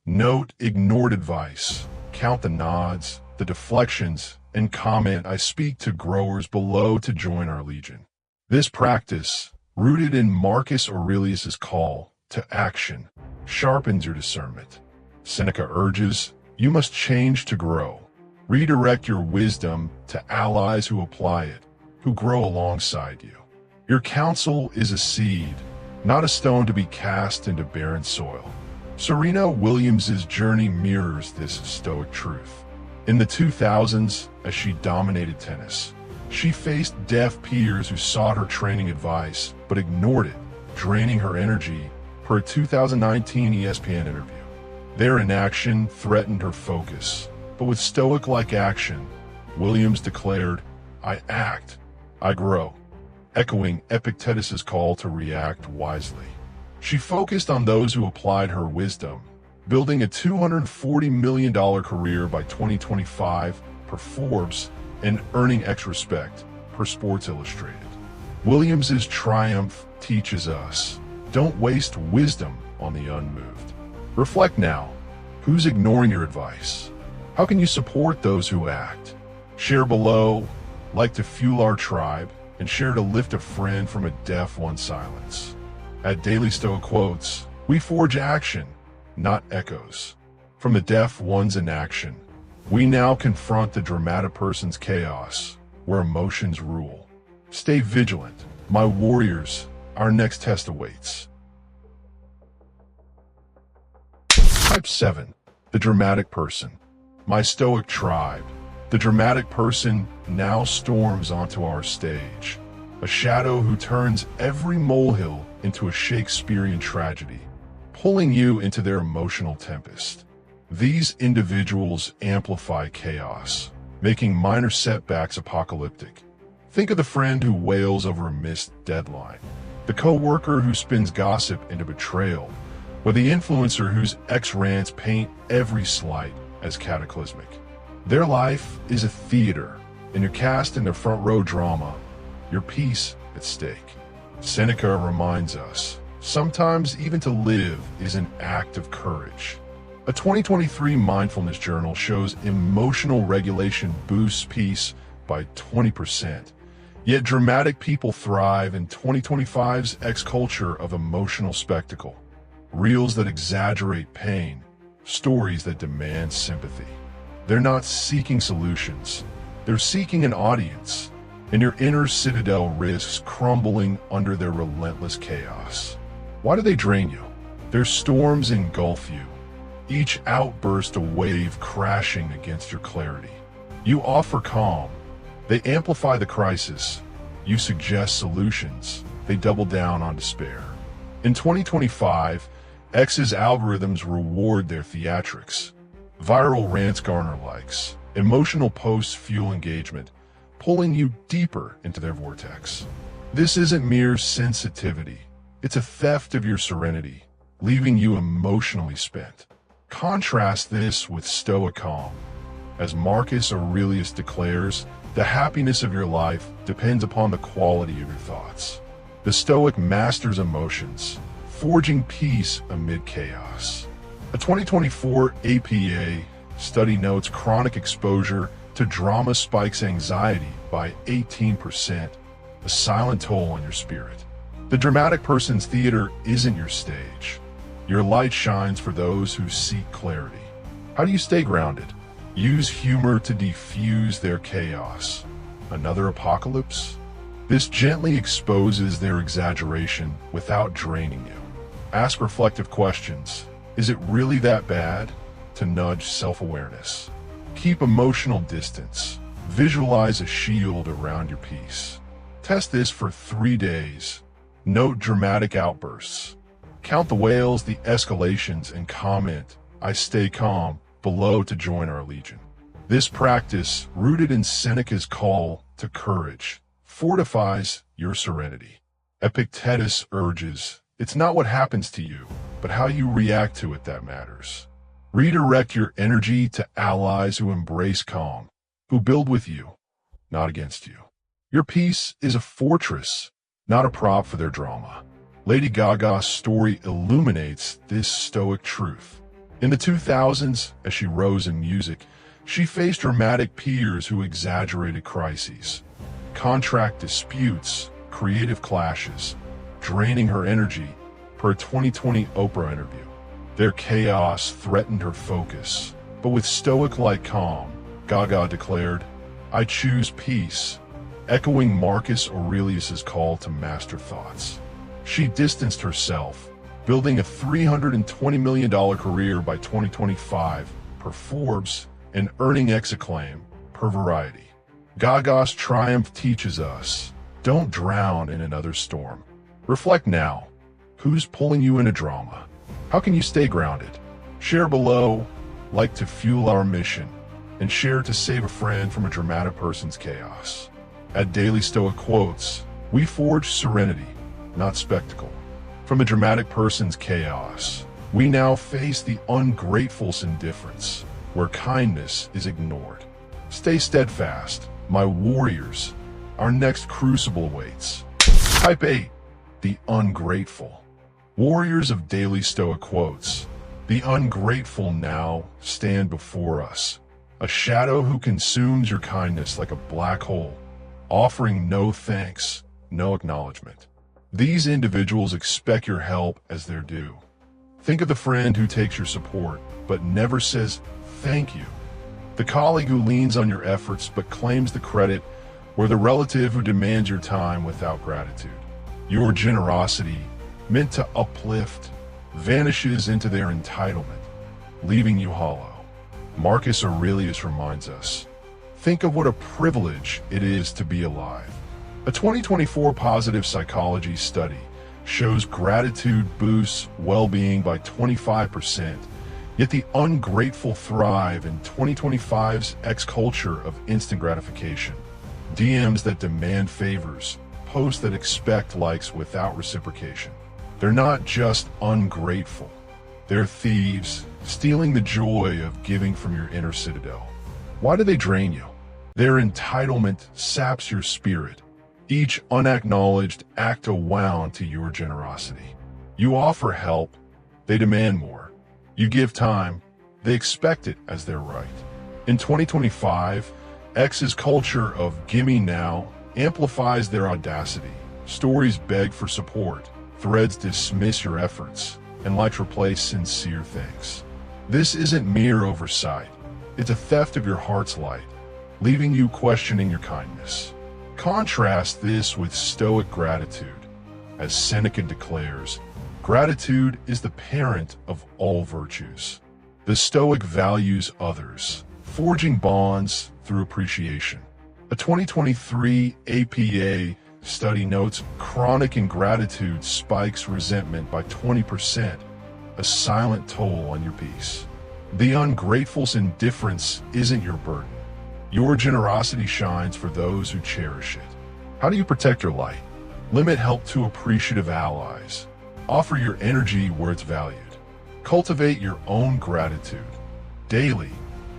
Note ignored advice. Count the nods, the deflections, and comment I speak to growers below to join our legion. This practice, rooted in Marcus Aurelius' call to action, sharpens your discernment. Seneca urges, you must change to grow. Redirect your wisdom to allies who apply it, who grow alongside you. Your counsel is a seed, not a stone to be cast into barren soil. Serena Williams' journey mirrors this Stoic truth. In the 2000s, as she dominated tennis, she faced deaf peers who sought her training advice, but ignored it, draining her energy, per a 2019 ESPN interview. Their inaction threatened her focus, but with Stoic-like action, Williams declared, I act, I grow, echoing Epictetus' call to react wisely. She focused on those who applied her wisdom, building a $240 million career by 2025 per Forbes and earning respect per Sports Illustrated. Williams' triumph teaches us, don't waste wisdom on the unmoved. Reflect now, who's ignoring your advice? How can you support those who act? Share below, like to fuel our tribe, and share to lift a friend from a deaf one's silence. At Daily Stoic Quotes, we forge action, not echoes. From the deaf one's inaction, we now confront the dramatic person's chaos, where emotions rule. Stay vigilant, my warriors, our next test awaits. Type 7. The dramatic person. My Stoic tribe. The dramatic person now storms onto our stage. A shadow who turns every molehill into a Shakespearean tragedy, pulling you into their emotional tempest. These individuals amplify chaos, making minor setbacks apocalyptic. Think of the friend who wails over a missed deadline, the co-worker who spins gossip into betrayal, or the influencer whose ex-rants paint every slight as cataclysmic. Their life is a theater, and you're cast in the front row drama, your peace at stake. Seneca reminds us, sometimes even to live is an act of courage. A 2023 mindfulness journal shows emotional regulation boosts peace by 20%. Yet dramatic people thrive in 2025's X-culture of emotional spectacle. Reels that exaggerate pain, stories that demand sympathy. They're not seeking solutions, they're seeking an audience, and your inner citadel risks crumbling under their relentless chaos. Why do they drain you? Their storms engulf you, each outburst a wave crashing against your clarity. You offer calm, they amplify the crisis. You suggest solutions, they double down on despair. In 2025, X's algorithms reward their theatrics. Viral rants garner likes. Emotional posts fuel engagement, pulling you deeper into their vortex. This isn't mere sensitivity. It's a theft of your serenity, leaving you emotionally spent. Contrast this with Stoic calm. As Marcus Aurelius declares, the happiness of your life depends upon the quality of your thoughts. The Stoic masters emotions, forging peace amid chaos. A 2024 APA study notes chronic exposure to drama spikes anxiety by 18%, a silent toll on your spirit. The dramatic person's theater isn't your stage. Your light shines for those who seek clarity. How do you stay grounded? Use humor to diffuse their chaos. Another apocalypse? This gently exposes their exaggeration without draining you. Ask reflective questions. Is it really that bad? To nudge self-awareness. Keep emotional distance. Visualize a shield around your peace. Test this for 3 days. Note dramatic outbursts. Count the wails, the escalations, and comment, I stay calm, below to join our legion. This practice, rooted in Seneca's call to courage, fortifies your serenity. Epictetus urges, it's not what happens to you, but how you react to it that matters. Redirect your energy to allies who embrace calm, who build with you, not against you. Your peace is a fortress, not a prop for their drama. Lady Gaga's story illuminates this Stoic truth. In the 2000s, as she rose in music, she faced dramatic peers who exaggerated crises, contract disputes, creative clashes, draining her energy, per a 2020 Oprah interview. Their chaos threatened her focus, but with Stoic-like calm, Gaga declared, "I choose peace," echoing Marcus Aurelius's call to master thoughts. She distanced herself, building a $320 million career by 2025 per Forbes and earning X acclaim per Variety. Gaga's triumph teaches us, don't drown in another storm. Reflect now. Who's pulling you into drama? How can you stay grounded? Share below, like to fuel our mission, and share to save a friend from a dramatic person's chaos. At Daily Stoic Quotes, we forge serenity, not spectacle. From a dramatic person's chaos, we now face the ungrateful's indifference, where kindness is ignored. Stay steadfast, my warriors. Our next crucible awaits. Type 8, the ungrateful. Warriors of Daily Stoic Quotes, the ungrateful now stand before us, a shadow who consumes your kindness like a black hole, offering no thanks, no acknowledgement. These individuals expect your help as their due. Think of the friend who takes your support, but never says thank you. The colleague who leans on your efforts but claims the credit, or the relative who demands your time without gratitude. Your generosity, meant to uplift, vanishes into their entitlement, leaving you hollow. Marcus Aurelius reminds us, think of what a privilege it is to be alive. A 2024 positive psychology study shows gratitude boosts well-being by 25%, yet the ungrateful thrive in 2025's X-culture of instant gratification. DMs that demand favors, posts that expect likes without reciprocation. They're not just ungrateful. They're thieves, stealing the joy of giving from your inner citadel. Why do they drain you? Their entitlement saps your spirit. Each unacknowledged act a wound to your generosity. You offer help, they demand more. You give time, they expect it as their right. In 2025, X's culture of gimme now amplifies their audacity. Stories beg for support, threads dismiss your efforts, and likes replace sincere thanks. This isn't mere oversight, it's a theft of your heart's light, leaving you questioning your kindness. Contrast this with Stoic gratitude. As Seneca declares, gratitude is the parent of all virtues. The Stoic values others, forging bonds through appreciation. A 2023 APA study notes chronic ingratitude spikes resentment by 20%, a silent toll on your peace. The ungrateful's indifference isn't your burden. Your generosity shines for those who cherish it. How do you protect your light? Limit help to appreciative allies. Offer your energy where it's valued. Cultivate your own gratitude. Daily,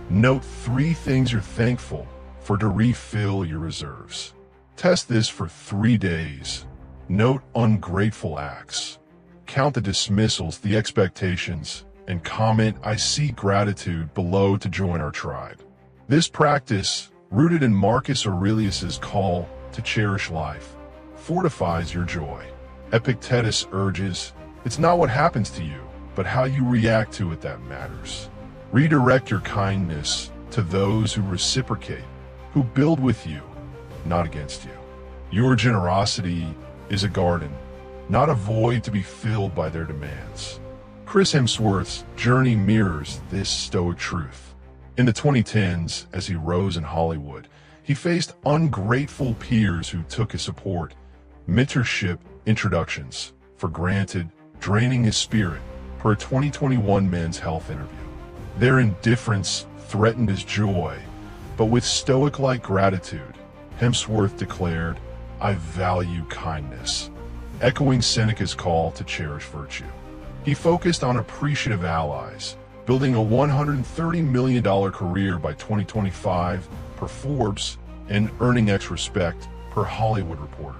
note 3 things you're thankful for to refill your reserves. Test this for 3 days. Note ungrateful acts. Count the dismissals, the expectations, and comment "I see gratitude" below to join our tribe. This practice, rooted in Marcus Aurelius's call to cherish life, fortifies your joy. Epictetus urges, it's not what happens to you, but how you react to it that matters. Redirect your kindness to those who reciprocate, who build with you, not against you. Your generosity is a garden, not a void to be filled by their demands. Chris Hemsworth's journey mirrors this Stoic truth. In the 2010s, as he rose in Hollywood, he faced ungrateful peers who took his support, mentorship, introductions for granted, draining his spirit, per a 2021 Men's Health interview. Their indifference threatened his joy, but with Stoic-like gratitude, Hemsworth declared, "I value kindness," echoing Seneca's call to cherish virtue. He focused on appreciative allies, building a $130 million career by 2025 per Forbes, and earning X respect per Hollywood Reporter.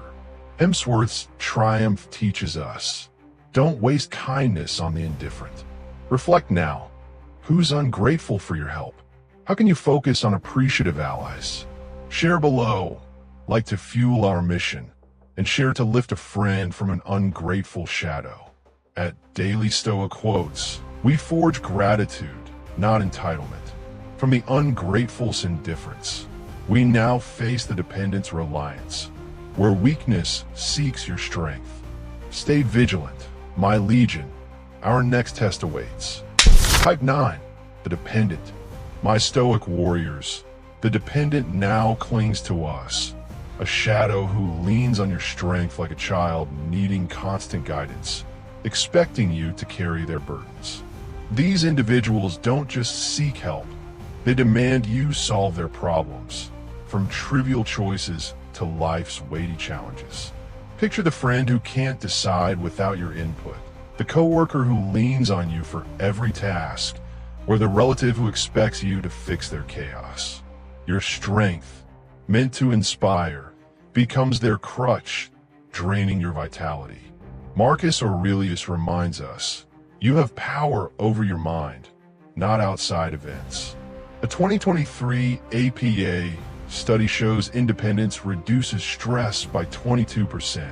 Hemsworth's triumph teaches us, don't waste kindness on the indifferent. Reflect now. Who's ungrateful for your help? How can you focus on appreciative allies? Share below, like to fuel our mission, and share to lift a friend from an ungrateful shadow. At Daily Stoic Quotes, we forge gratitude, not entitlement. From the ungrateful's indifference, we now face the dependent's reliance, where weakness seeks your strength. Stay vigilant, my legion. Our next test awaits. Type 9, the dependent. My Stoic warriors, the dependent now clings to us, a shadow who leans on your strength like a child needing constant guidance, expecting you to carry their burdens. These individuals don't just seek help, they demand you solve their problems, from trivial choices to life's weighty challenges. Picture the friend who can't decide without your input, the coworker who leans on you for every task, or the relative who expects you to fix their chaos. Your strength, meant to inspire, becomes their crutch, draining your vitality. Marcus Aurelius reminds us, you have power over your mind, not outside events. A 2023 APA study shows independence reduces stress by 22%,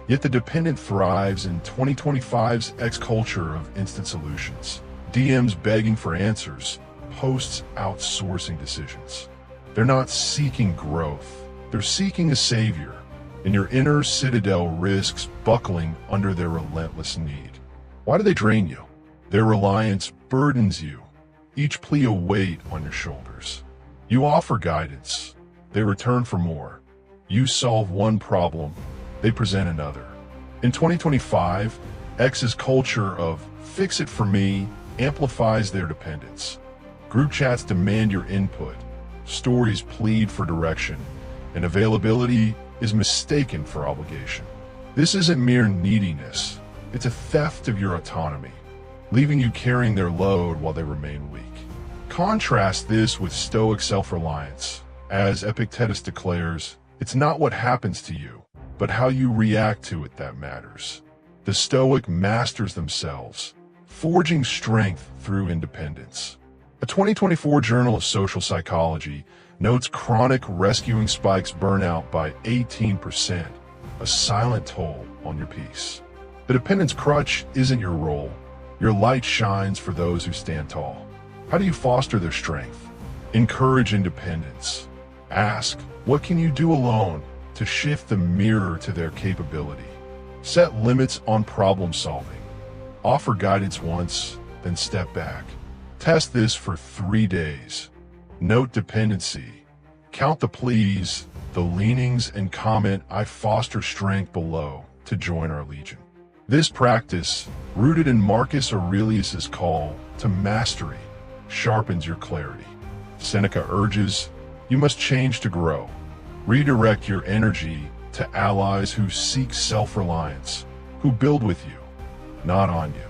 yet the dependent thrives in 2025's X-culture of instant solutions. DMs begging for answers, posts outsourcing decisions. They're not seeking growth, they're seeking a savior, and your inner citadel risks buckling under their relentless need. Why do they drain you? Their reliance burdens you, each plea a weight on your shoulders. You offer guidance, they return for more. You solve one problem, they present another. In 2025, X's culture of fix it for me amplifies their dependence. Group chats demand your input, stories plead for direction, and availability is mistaken for obligation. This isn't mere neediness, it's a theft of your autonomy, leaving you carrying their load while they remain weak. Contrast this with Stoic self-reliance. As Epictetus declares, it's not what happens to you, but how you react to it that matters. The Stoic masters themselves, forging strength through independence. A 2024 Journal of Social Psychology notes chronic rescuing spikes burnout by 18%, a silent toll on your peace. The dependent's crutch isn't your role. Your light shines for those who stand tall. How do you foster their strength? Encourage independence. Ask, what can you do alone to shift the mirror to their capability? Set limits on problem solving. Offer guidance once, then step back. Test this for 3 days. Note dependency. Count the pleas, the leanings, and comment I foster strength below to join our legion. This practice, rooted in Marcus Aurelius's call to mastery, sharpens your clarity. Seneca urges, you must change to grow. Redirect your energy to allies who seek self-reliance, who build with you, not on you.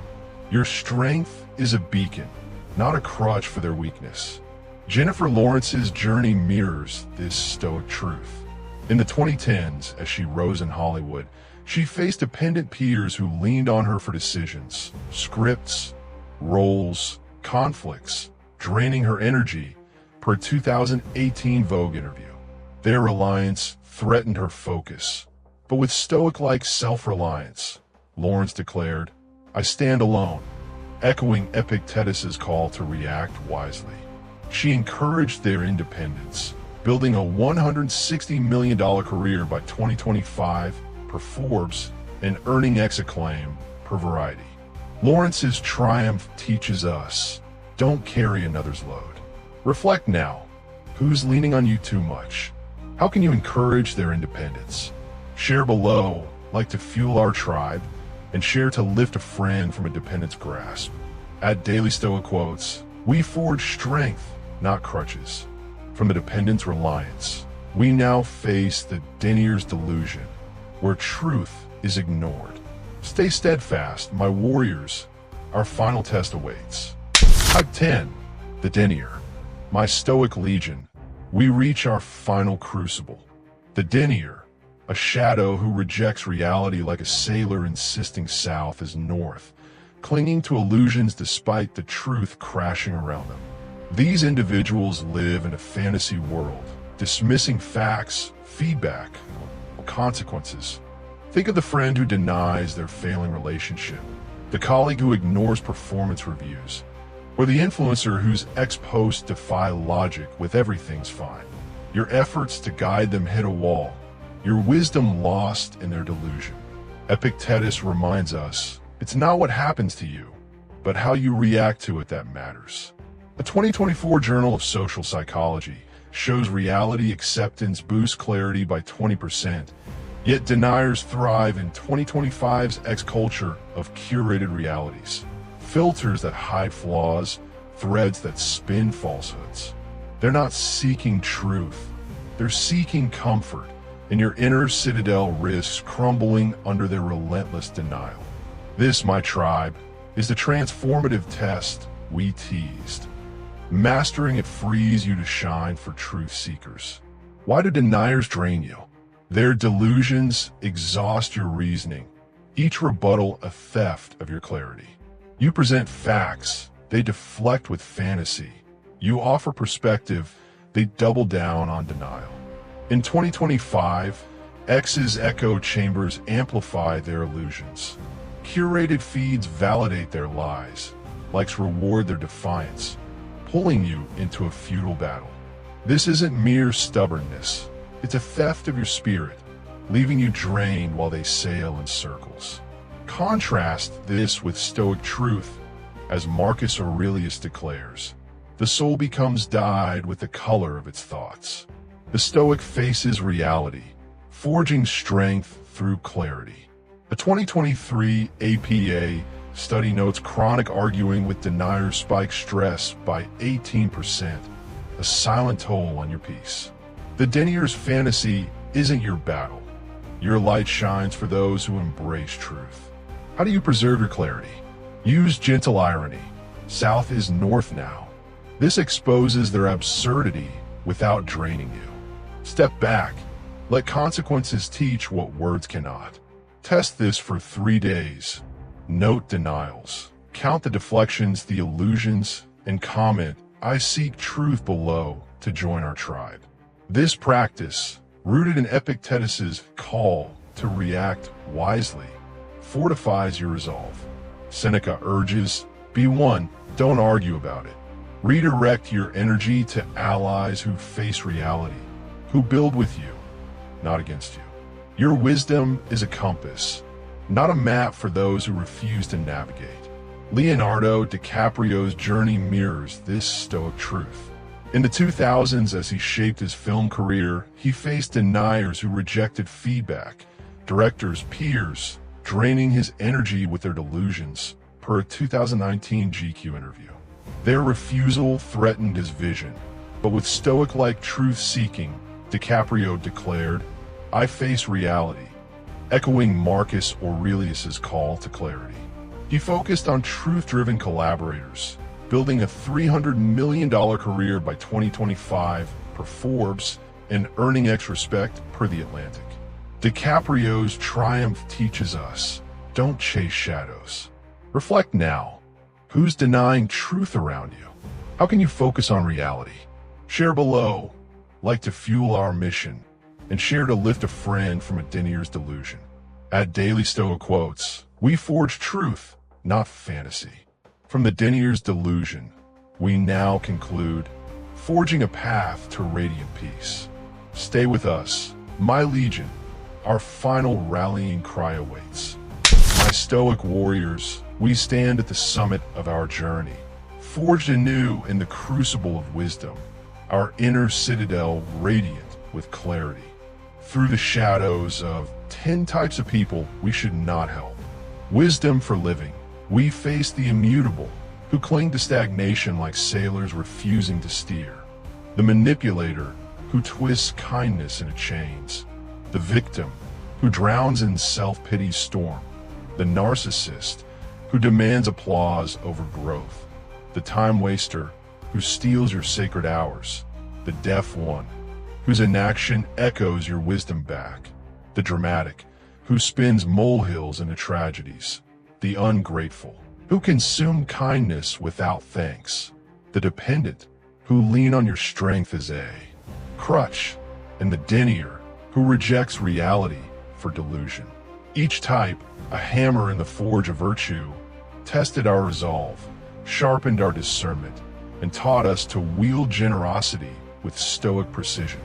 Your strength is a beacon, not a crutch for their weakness. Jennifer Lawrence's journey mirrors this Stoic truth. In the 2010s, as she rose in Hollywood, she faced dependent peers who leaned on her for decisions, scripts, roles, conflicts, draining her energy, per a 2018 Vogue interview. Their reliance threatened her focus. But with Stoic-like self-reliance, Lawrence declared, I stand alone, echoing Epictetus's call to react wisely. She encouraged their independence, building a $160 million career by 2025 per Forbes and earning X acclaim per Variety. Lawrence's triumph teaches us, don't carry another's load. Reflect now. Who's leaning on you too much? How can you encourage their independence? Share below, like to fuel our tribe, and share to lift a friend from a dependent's grasp. At Daily Stoic Quotes, we forge strength, not crutches. From the dependent's reliance, we now face the Denier's delusion, where truth is ignored. Stay steadfast, my warriors. Our final test awaits. Type 10, the Denier. My Stoic legion, we reach our final crucible. The Denier, a shadow who rejects reality like a sailor insisting south is north, clinging to illusions despite the truth crashing around them. These individuals live in a fantasy world, dismissing facts, feedback, or consequences. Think of the friend who denies their failing relationship, the colleague who ignores performance reviews, or the influencer whose ex-posts defy logic with everything's fine. Your efforts to guide them hit a wall, your wisdom lost in their delusion. Epictetus reminds us, it's not what happens to you, but how you react to it that matters. A 2024 Journal of Social Psychology shows reality acceptance boosts clarity by 20%, yet deniers thrive in 2025's X-culture of curated realities. Filters that hide flaws, threads that spin falsehoods. They're not seeking truth, they're seeking comfort, and your inner citadel risks crumbling under their relentless denial. This, my tribe, is the transformative test we teased. Mastering it frees you to shine for truth seekers. Why do deniers drain you? Their delusions exhaust your reasoning, each rebuttal a theft of your clarity. You present facts, they deflect with fantasy. You offer perspective, they double down on denial. In 2025, X's echo chambers amplify their illusions. Curated feeds validate their lies, likes reward their defiance, pulling you into a futile battle. This isn't mere stubbornness, it's a theft of your spirit, leaving you drained while they sail in circles. Contrast this with Stoic truth, as Marcus Aurelius declares, the soul becomes dyed with the color of its thoughts. The Stoic faces reality, forging strength through clarity. A 2023 APA study notes chronic arguing with deniers spikes stress by 18%, a silent toll on your peace. The Denier's fantasy isn't your battle. Your light shines for those who embrace truth. How do you preserve your clarity? Use gentle irony. South is north now. This exposes their absurdity without draining you. Step back. Let consequences teach what words cannot. Test this for 3 days. Note denials. Count the deflections, the illusions, and comment, I seek truth below, to join our tribe. This practice, rooted in Epictetus's call to react wisely, fortifies your resolve. Seneca urges, be one, don't argue about it. Redirect your energy to allies who face reality, who build with you, not against you. Your wisdom is a compass, not a map for those who refuse to navigate. Leonardo DiCaprio's journey mirrors this Stoic truth. In the 2000s, as he shaped his film career, he faced deniers who rejected feedback, directors, peers, draining his energy with their delusions, per a 2019 GQ interview. Their refusal threatened his vision, but with Stoic-like truth-seeking, DiCaprio declared, I face reality, echoing Marcus Aurelius's call to clarity. He focused on truth-driven collaborators, building a $300 million career by 2025 per Forbes and earning X respect per The Atlantic. DiCaprio's triumph teaches us, don't chase shadows. Reflect now. Who's denying truth around you? How can you focus on reality? Share below, like to fuel our mission, and share to lift a friend from a Denier's delusion. At Daily Stoic Quotes, we forge truth, not fantasy. From the Denier's delusion, we now conclude, forging a path to radiant peace. Stay with us, my legion. Our final rallying cry awaits. My Stoic warriors, we stand at the summit of our journey, forged anew in the crucible of wisdom, our inner citadel radiant with clarity. Through the shadows of 10 types of people we should not help. Wisdom for living, we face the immutable, who cling to stagnation like sailors refusing to steer. The manipulator, who twists kindness into chains. The victim, who drowns in self-pity's storm. The narcissist, who demands applause over growth. The time waster, who steals your sacred hours. the deaf one, whose inaction echoes your wisdom back. The dramatic, who spins molehills into tragedies. The ungrateful, who consume kindness without thanks. The dependent, who lean on your strength as a crutch. And the Denier, who rejects reality for delusion. Each type, a hammer in the forge of virtue, tested our resolve, sharpened our discernment, and taught us to wield generosity with stoic precision.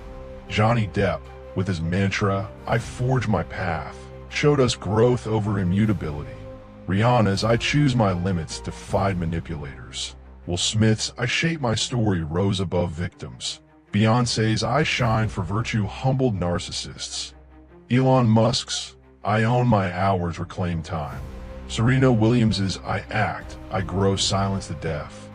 Johnny Depp, with his mantra, "I forge my path," showed us growth over immutability. Rihanna's "I choose my limits" defied manipulators. Will Smith's "I shape my story" rose above victims. Beyoncé's "I shine for virtue" humbled narcissists. Elon Musk's "I own my hours" reclaimed time. Serena Williams's "I act, I grow" silenced the deaf.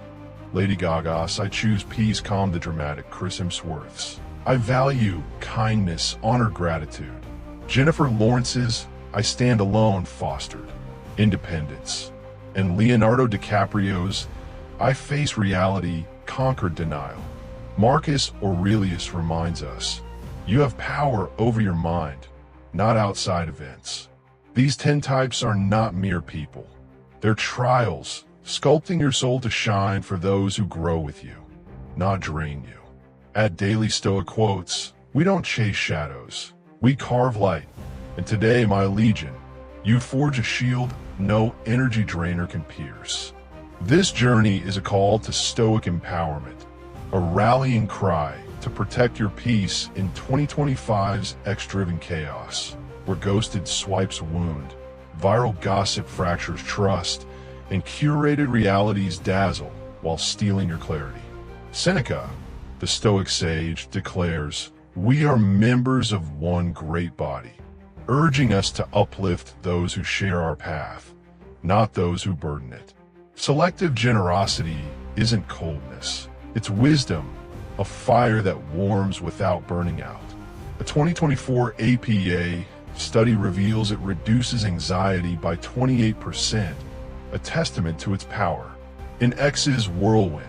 Lady Gaga's "I choose peace" calmed the dramatic. Chris Hemsworth's "I value kindness, honor gratitude." Jennifer Lawrence's "I stand alone" fostered independence. And Leonardo DiCaprio's "I face reality" conquered denial. Marcus Aurelius reminds us, you have power over your mind, not outside events. These 10 types are not mere people. They're trials, sculpting your soul to shine for those who grow with you, not drain you. At Daily Stoic Quotes, we don't chase shadows, we carve light. And today, my legion, you forge a shield no energy drainer can pierce. This journey is a call to stoic empowerment, a rallying cry to protect your peace in 2025's X-driven chaos, where ghosted swipes wound, viral gossip fractures trust, and curated realities dazzle while stealing your clarity. Seneca, the Stoic sage, declares, "We are members of one great body," urging us to uplift those who share our path, not those who burden it. Selective generosity isn't coldness, it's wisdom, a fire that warms without burning out. A 2024 APA study reveals it reduces anxiety by 28%, a testament to its power. In X's whirlwind,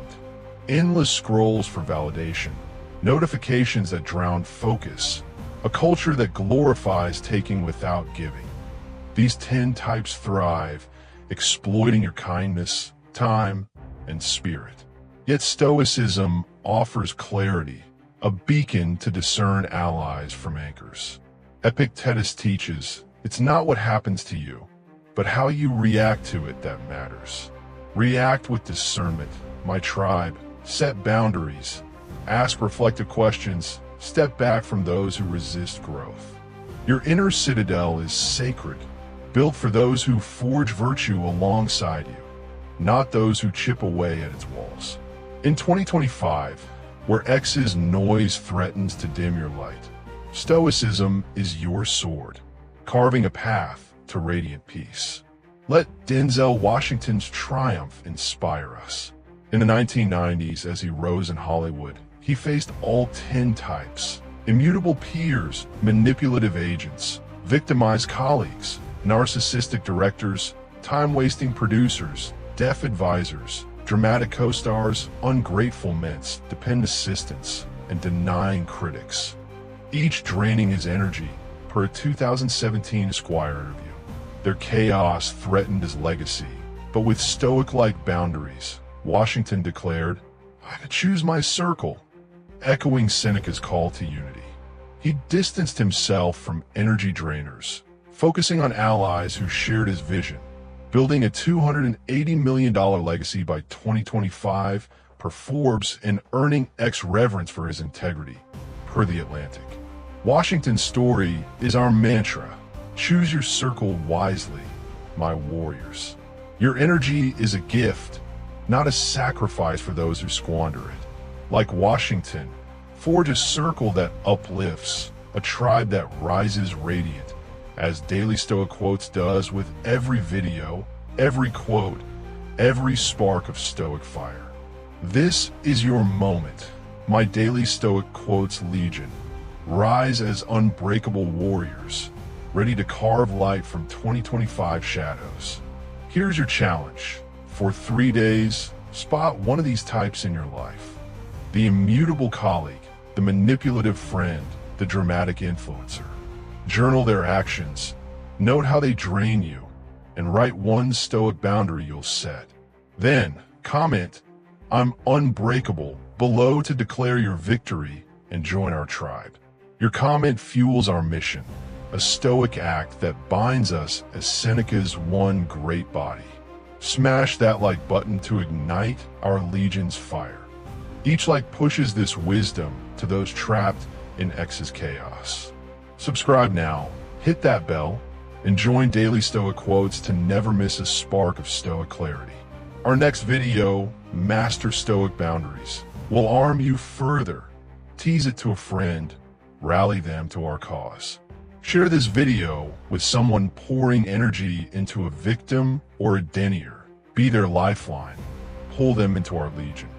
endless scrolls for validation, notifications that drown focus, a culture that glorifies taking without giving. These 10 types thrive, exploiting your kindness, time, and spirit. Yet Stoicism offers clarity, a beacon to discern allies from anchors. Epictetus teaches, it's not what happens to you, but how you react to it that matters. React with discernment, my tribe. Set boundaries. Ask reflective questions. Step back from those who resist growth. Your inner citadel is sacred, built for those who forge virtue alongside you, not those who chip away at its walls. In 2025, where X's noise threatens to dim your light, Stoicism is your sword, carving a path to radiant peace. Let Denzel Washington's triumph inspire us. In the 1990s, as he rose in Hollywood, he faced all 10 types: immutable peers, manipulative agents, victimized colleagues, narcissistic directors, time-wasting producers, deaf advisors, dramatic co-stars, ungrateful ments, dependent assistants, and denying critics, each draining his energy, per a 2017 Esquire interview. Their chaos threatened his legacy, but with stoic-like boundaries, Washington declared, "I choose my circle," echoing Seneca's call to unity. He distanced himself from energy drainers, focusing on allies who shared his vision, building a $280 million legacy by 2025 per Forbes and earning X reverence for his integrity, per The Atlantic. Washington's story is our mantra. Choose your circle wisely, my warriors. Your energy is a gift, not a sacrifice for those who squander it. Like Washington, forge a circle that uplifts, a tribe that rises radiant, as Daily Stoic Quotes does with every video, every quote, every spark of stoic fire. This is your moment, my Daily Stoic Quotes legion. Rise as unbreakable warriors, ready to carve light from 2025 shadows. Here's your challenge. For 3 days, spot one of these types in your life. the immutable colleague, the manipulative friend, the dramatic influencer. Journal their actions, note how they drain you, and write one Stoic boundary you'll set. Then, comment, "I'm unbreakable," below to declare your victory and join our tribe. Your comment fuels our mission, a Stoic act that binds us as Seneca's one great body. Smash that like button to ignite our legion's fire. Each like pushes this wisdom to those trapped in X's chaos. Subscribe now, hit that bell, and join daily Stoic Quotes to never miss a spark of Stoic clarity. Our next video, Master Stoic Boundaries, will arm you further. Tease it to a friend, rally them to our cause. Share this video with someone pouring energy into a victim or a denier. Be their lifeline. Pull them into our legion.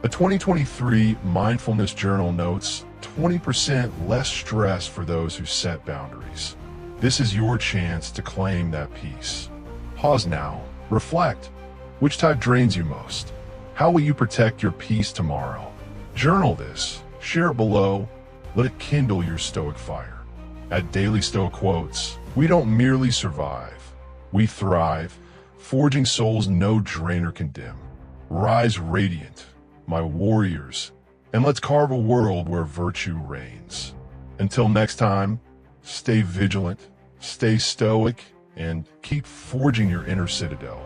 A 2023 Mindfulness Journal notes 20% less stress for those who set boundaries. This is your chance to claim that peace. Pause now. Reflect. Which type drains you most? How will you protect your peace tomorrow? Journal this. Share it below. Let it kindle your Stoic fire. At Daily Stoic Quotes, we don't merely survive. We thrive, forging souls no drainer can dim. Rise radiant, my warriors, and let's carve a world where virtue reigns. Until next time, stay vigilant, stay stoic, and keep forging your inner citadel.